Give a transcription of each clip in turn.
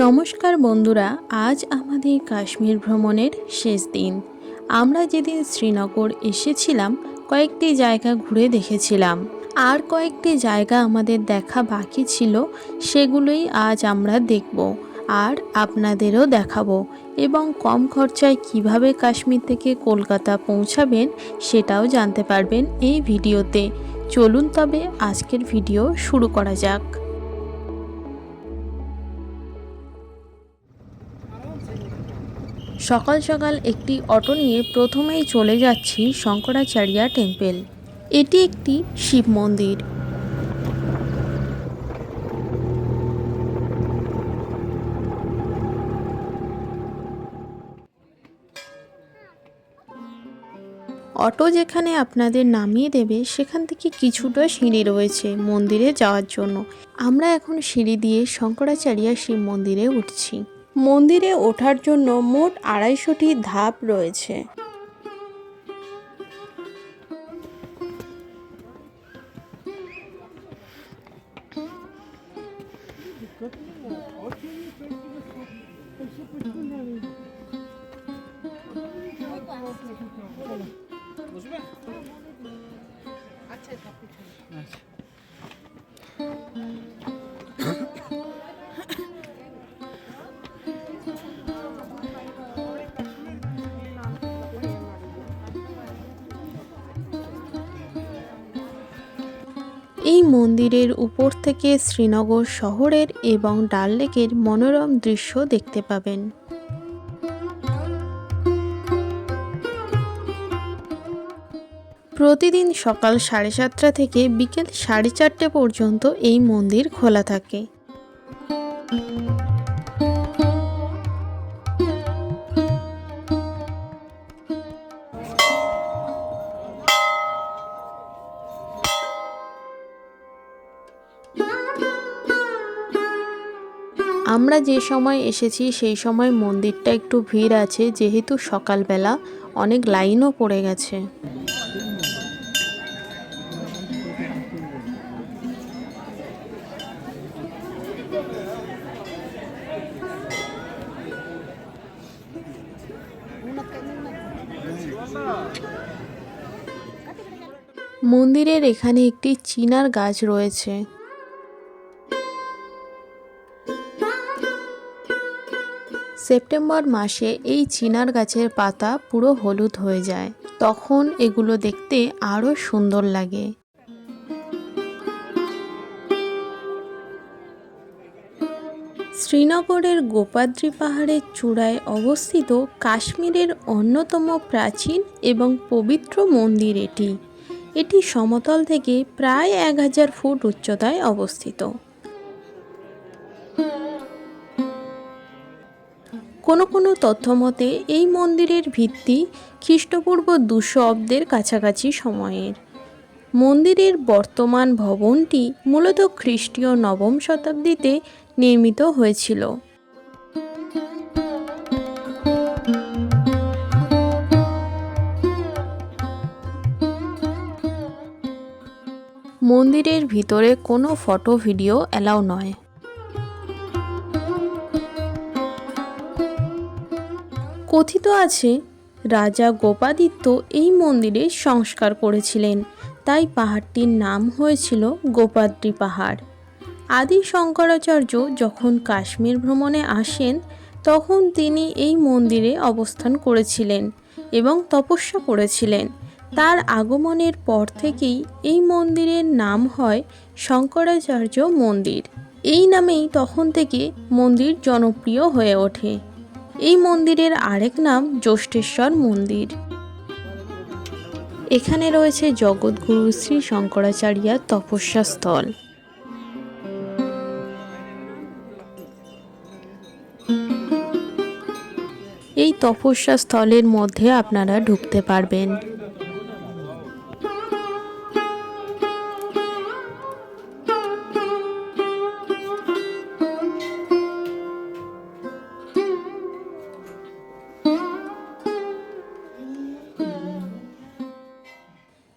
নমস্কার বন্ধুরা, আজ আমাদের কাশ্মীর ভ্রমণের শেষ দিন। আমরা যেদিন শ্রীনগর এসেছিলাম কয়েকটি জায়গা ঘুরে দেখেছিলাম, আর কয়েকটি জায়গা আমাদের দেখা বাকি ছিল, সেগুলোই আজ আমরা দেখব আর আপনাদেরও দেখাবো। এবং কম খরচায় কিভাবে কাশ্মীর থেকে কলকাতা পৌঁছাবেন সেটাও জানতে পারবেন এই ভিডিওতে। চলুন তবে আজকের ভিডিও শুরু করা যাক। সকাল সকাল একটি অটো নিয়ে প্রথমেই চলে যাচ্ছি শঙ্করাচার্য টেম্পল। এটি একটি শিব মন্দির। অটো যেখানে আপনাদের নামিয়ে দেবে সেখান থেকে কিছুটা সিঁড়ি রয়েছে মন্দিরে যাওয়ার জন্য। আমরা এখন সিঁড়ি দিয়ে শঙ্করাচার্য শিব মন্দিরে উঠছি। মন্দিরে ওঠার জন্য মোট 250টি ধাপ রয়েছে। এই মন্দিরের উপর থেকে শ্রীনগর শহরের এবং ডাল লেকের মনোরম দৃশ্য দেখতে পাবেন। প্রতিদিন সকাল 7:30 থেকে বিকেল 4:30 পর্যন্ত এই মন্দির খোলা থাকে। আমরা যে সময় এসেছি সেই সময় মন্দিরটা একটু ভিড় আছে, যেহেতু সকালবেলা অনেক লাইনও পড়ে গেছে। মন্দিরের এখানে একটি চিনার গাছ রয়েছে। সেপ্টেম্বর মাসে এই চিনার গাছের পাতা পুরো হলুদ হয়ে যায়, তখন এগুলো দেখতে আরো সুন্দর লাগে। শ্রীনগরের গোপাদ্রি পাহাড়ের চূড়ায় অবস্থিত কাশ্মীরের অন্যতম প্রাচীন এবং পবিত্র মন্দির এটি। এটি সমতল থেকে প্রায় 1000 ফুট উচ্চতায় অবস্থিত। কোনো তথ্য মতে এই মন্দিরের ভিত্তি খ্রিস্টপূর্ব 200 অব্দের কাছাকাছি সময়ের। মন্দিরের বর্তমান ভবনটি মূলত খ্রিস্টীয় 9ম শতাব্দীতে নির্মিত হয়েছিল। মন্দিরের ভিতরে কোনো ফটো ভিডিও অ্যালাউ নয়। কথিত আছে রাজা গোপাদিত্য এই মন্দিরে সংস্কার করেছিলেন, তাই পাহাড়টির নাম হয়েছিল গোপাদ্রি পাহাড়। আদি শঙ্করাচার্য যখন কাশ্মীর ভ্রমণে আসেন তখন তিনি এই মন্দিরে অবস্থান করেছিলেন এবং তপস্যা করেছিলেন। তার আগমনের পর থেকেই এই মন্দিরের নাম হয় শঙ্করাচার্য মন্দির। এই নামেই তখন থেকে মন্দির জনপ্রিয় হয়ে ওঠে। এই মন্দিরের আরেক নাম জ্যৈষ্ঠেশ্বর মন্দির। এখানে রয়েছে জগৎগুরু শ্রী শঙ্করাচার্যের তপস্যা স্থল। এই তপস্যা স্থলের মধ্যে আপনারা ঢুকতে পারবেন।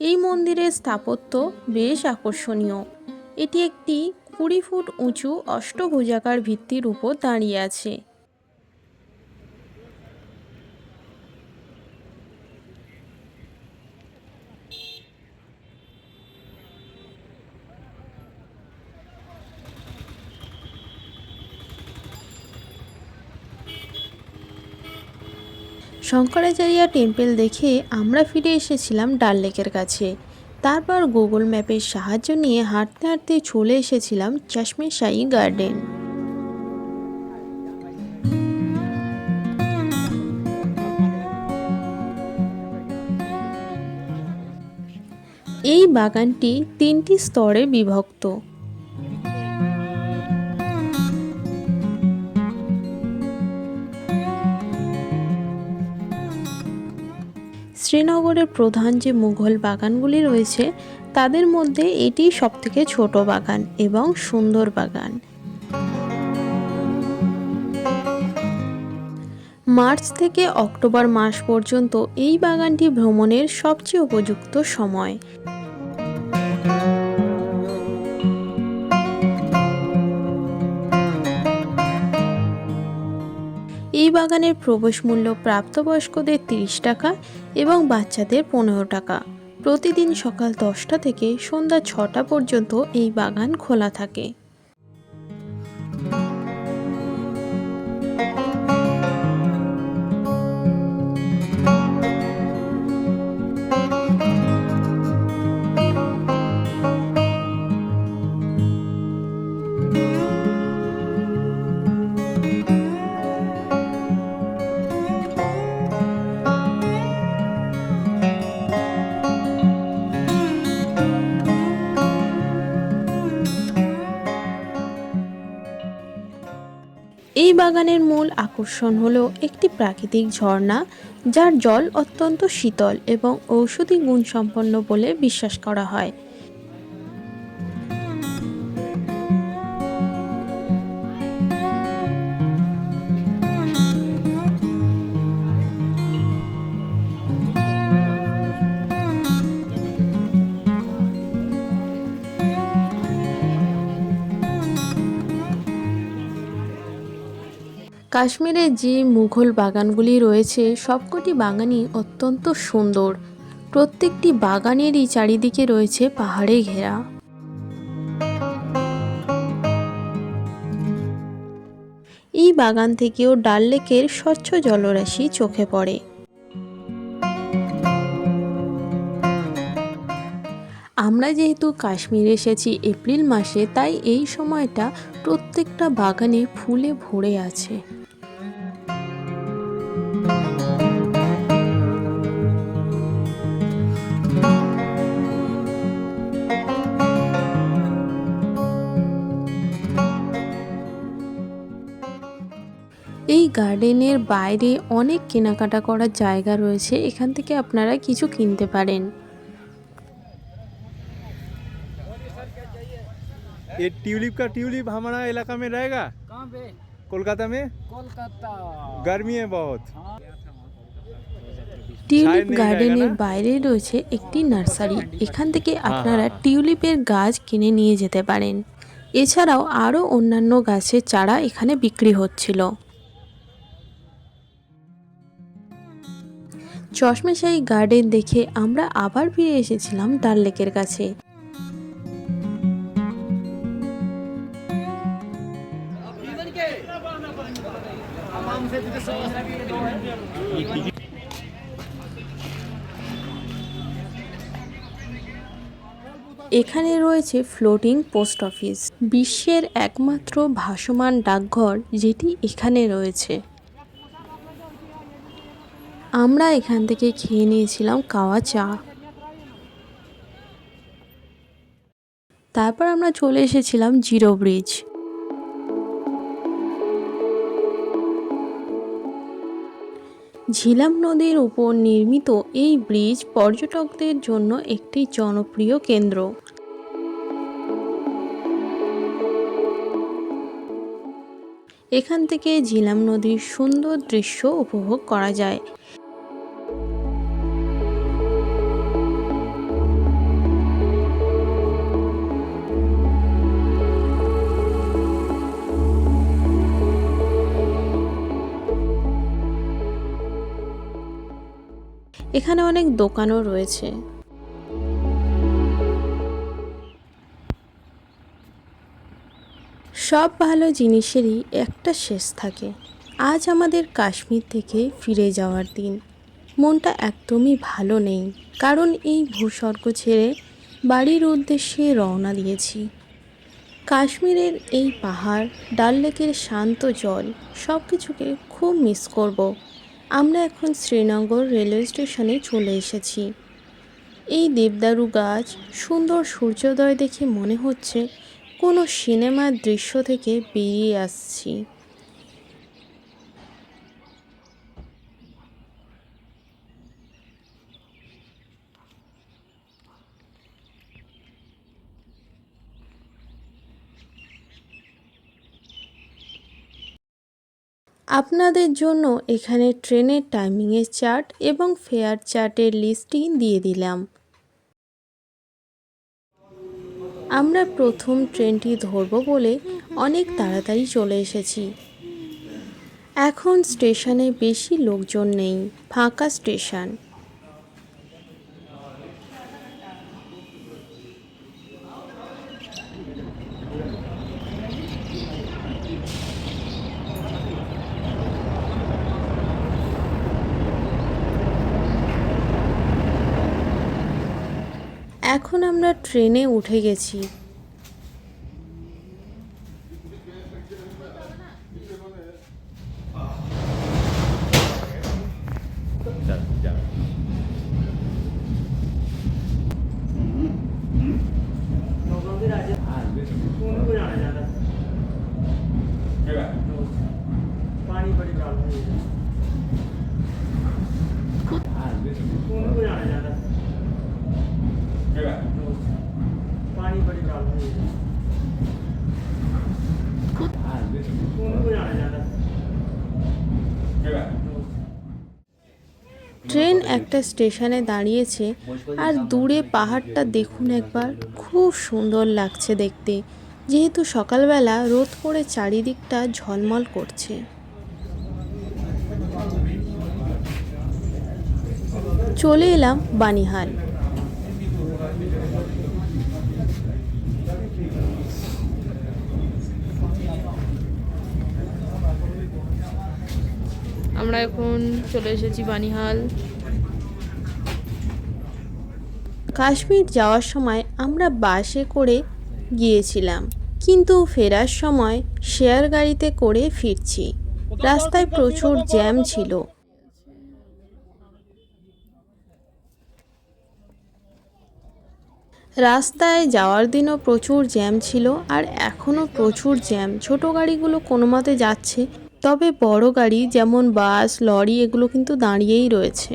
এই মন্দিরের স্থাপত্য বেশ আকর্ষণীয়। এটি একটি 20 ফুট উঁচু অষ্টভুজাকার ভিত্তির উপর দাঁড়িয়ে আছে। শঙ্করাচার্য টেম্পল দেখে আমরা ফিরে এসেছিলাম ডাল লেকের কাছে। তারপর গুগল ম্যাপের সাহায্য নিয়ে হাঁটতে হাঁটতে চলে এসেছিলাম চশমে শাহী গার্ডেন। এই বাগানটি 3টি স্তরে বিভক্ত। শ্রীনগরের প্রধান যে মুঘল বাগানগুলি রয়েছে তাদের মধ্যে এটি সবথেকে ছোট বাগান এবং সুন্দর বাগান। মার্চ থেকে অক্টোবর মাস পর্যন্ত এই বাগানটি ভ্রমণের সবচেয়ে উপযুক্ত সময়। এই বাগানের প্রবেশ মূল্য প্রাপ্তবয়স্কদের 30 টাকা এবং বাচ্চাদের 15 টাকা। প্রতিদিন সকাল 10টা থেকে সন্ধ্যা 6টা পর্যন্ত এই বাগান খোলা থাকে। এই বাগানের মূল আকর্ষণ হলো একটি প্রাকৃতিক ঝর্ণা, যার জল অত্যন্ত শীতল এবং ঔষধি গুণসম্পন্ন বলে বিশ্বাস করা হয়। কাশ্মীরে যে মুঘল বাগানগুলি রয়েছে সবকটি বাগানই অত্যন্ত সুন্দর। প্রত্যেকটি বাগানেরই চারিদিকে রয়েছে পাহাড়ে ঘেরা। এই বাগান থেকেও ডাল লেকের স্বচ্ছ জলরাশি চোখে পড়ে। আমরা যেহেতু কাশ্মীরে এসেছি এপ্রিল মাসে, তাই এই সময়টা প্রত্যেকটা বাগানে ফুলে ভরে আছে। এই গার্ডেনের বাইরে অনেক কেনাকাটা করার জায়গা রয়েছে, এখান থেকে আপনারা কিছু কিনতে পারেন। ये ट्यूलिप का ट्यूलिप हमारा इलाका में रहेगा। कहाँ पे? कोलकाता में कोलकाता। गर्मी है बहुत। টিউলিপ গার্ডেনের বাইরে রয়েছে একটি নার্সারি, এখান থেকে আপনারা টিউলিপের গাছ কিনে নিয়ে যেতে পারেন। এছাড়াও আরও অন্যান্য গাছের চারা এখানে বিক্রি হচ্ছিল। চশমে শাহী গার্ডেন দেখে আমরা আবার ফিরে এসেছিলাম ডাল লেকের কাছে। এখানে রয়েছে ফ্লোটিং পোস্ট অফিস, বিশ্বের একমাত্র ভাসমান ডাকঘর যেটি এখানে রয়েছে। আমরা এখান থেকে খেয়ে নিয়েছিলাম কাওয়া চা। তারপর আমরা চলে এসেছিলাম জিরো ব্রিজ। ঝিলাম নদীর উপর নির্মিত এই ব্রিজ পর্যটকদের জন্য একটি জনপ্রিয় কেন্দ্র। এখান থেকে ঝিলাম নদীর সুন্দর দৃশ্য উপভোগ করা যায়। এখানে অনেক দোকানও রয়েছে। সব ভালো জিনিসেরই একটা শেষ থাকে। আজ আমাদের কাশ্মীর থেকে ফিরে যাওয়ার দিন। মনটা একদমই ভালো নেই, কারণ এই ভূস্বর্গ ছেড়ে বাড়ির উদ্দেশ্যে রওনা দিয়েছি। কাশ্মীরের এই পাহাড়, ডাল লেকের শান্ত জল, সব কিছুকে খুব মিস করব। আমরা এখন শ্রীনগর রেলওয়ে স্টেশনে চলে এসেছি। এই দেবদারু গাছ, সুন্দর সূর্যোদয় দেখে মনে হচ্ছে কোনো সিনেমার দৃশ্য থেকে বেরিয়ে আসছি। আপনাদের জন্য এখানে ট্রেনের টাইমিংয়ের চার্ট এবং ফেয়ার চার্টের লিস্টটি দিয়ে দিলাম। আমরা প্রথম ট্রেনটি ধরব বলে অনেক তাড়াতাড়ি চলে এসেছি। এখন স্টেশনে বেশি লোকজন নেই, ফাঁকা স্টেশন। এখন আমরা ট্রেনে উঠে গেছি। ট্রেন একটা স্টেশনে দাঁড়িয়েছে, আর দূরে পাহাড়টা দেখুন একবার, খুব সুন্দর লাগছে দেখতে। যেহেতু সকালবেলা রোদ পড়ে চারিদিকটা ঝলমল করছে। চলে এলাম বানিহাল। আমরা এখন চলে এসেছি বানিহাল। কাশ্মীর যাওয়ার সময় আমরা বাসে করে গিয়েছিলাম, কিন্তু ফেরার সময় শেয়ার গাড়িতে করে ফিরছি। রাস্তায় প্রচুর জ্যাম ছিল। রাস্তায় যাওয়ার দিনও প্রচুর জ্যাম ছিল, আর এখনও প্রচুর জ্যাম। ছোট গাড়িগুলো কোনো মতে যাচ্ছে, তবে বড় গাড়ি যেমন বাস, লরি এগুলো কিন্তু দাঁড়িয়েই রয়েছে।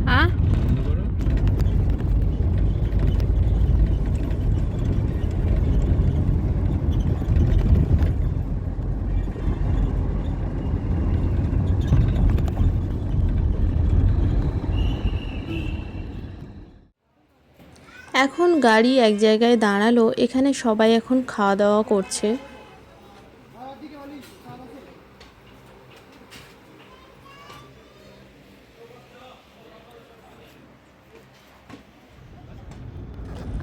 হ্যাঁ, এখন গাড়ি এক জায়গায় দাঁড়ালো, এখানে সবাই এখন খাওয়া দাওয়া করছে।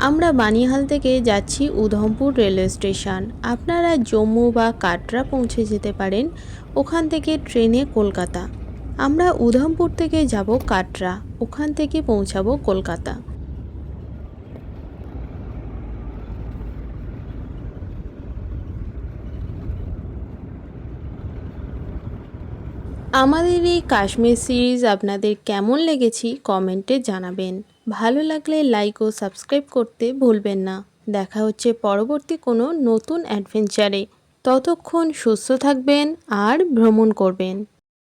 আমরা বানিহাল থেকে যাচ্ছি উধমপুর রেলওয়ে স্টেশন। আপনারা জম্মু বা কাটরা পৌঁছে যেতে পারেন, ওখান থেকে ট্রেনে কলকাতা। আমরা উধমপুর থেকে যাব কাটরা, ওখান থেকে পৌঁছাবো কলকাতা। আমাদের এই কাশ্মীর সিরিজ আপনাদের কেমন লেগেছে কমেন্টে জানাবেন। ভালো লাগলে লাইক ও সাবস্ক্রাইব করতে ভুলবেন না। দেখা হচ্ছে পরবর্তী কোনো নতুন অ্যাডভেঞ্চারে। ততক্ষণ সুস্থ থাকবেন আর ভ্রমণ করবেন।